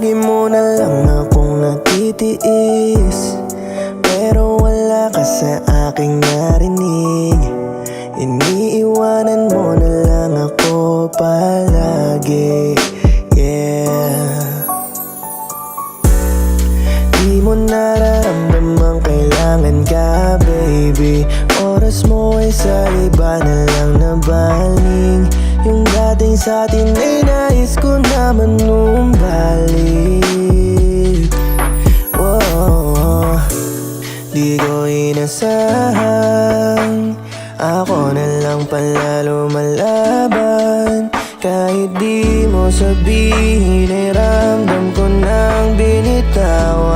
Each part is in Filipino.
Lagi mo na lang akong natitiis, pero wala ka sa aking narinig. Iniiwanan mo na lang ako palagi, yeah. Di mo nararamdaman kailangan ka, baby. Oras mo ay sa iba na lang na baling. Yung dating sa atin ay nais ko naman balik. Whoa, di ko inasahan, ako na lang pala lumalaban. Kahit di mo sabihin ay ramdam ko nang binitawan.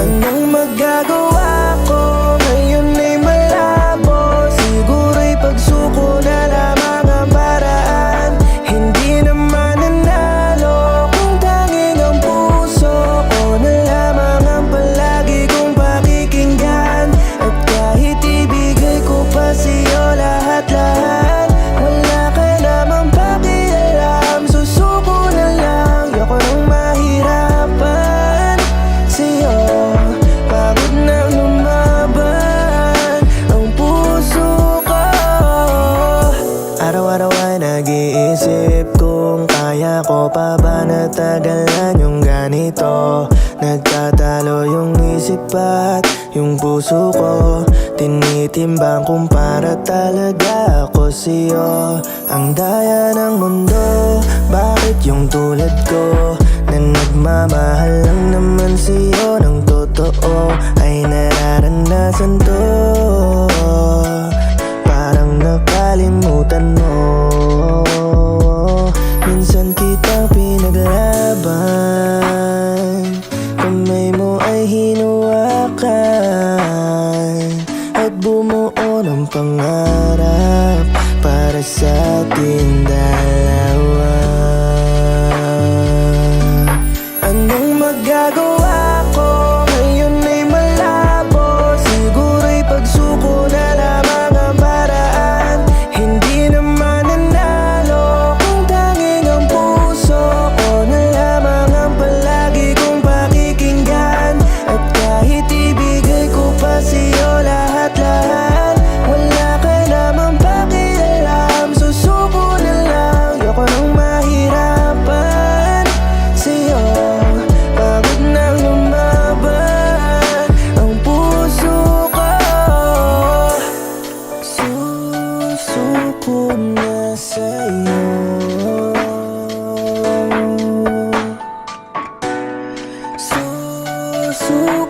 Anong magagawa ko ngayon ay malabo, siguro'y pagsuko na lamang ang paraan. Hindi naman nanalo kung tanging ang puso ko na lamang ang palagi kong pakikinggan. At kahit ibigay ko pa sa'yo lahat-lahat, araw-araw ay nag-iisip kung kaya ko pa ba natagalan yung ganito. Nagtatalo yung isip at yung puso ko, tinitimbang kung para talaga ako sa'yo. Ang daya ng mundo, bakit yung tulad ko na nagmamahal lang naman sa'yo ng totoo ay nararanasan to? Parang nakalimutan mo, minsan kitang pinaglaban. Kamay mo ay hinawakan at bumuo ng pangarap para sa ating dalawa. Anong magagawa ko ngayon ay malabo, siguro'y pagsuko na lamang ang paraan. Hindi naman nanalo kung tanging ang puso ko na lamang ang palagi kong pakikinggan. At kahit ibigay ko pa sa'yo lahat-lahat, wala ka namang pakialam. Susuko na lang, ayoko nang mahirapan sa'yo. Pagod nang lumaban ang puso ko, susuko na sa'yo. Susuko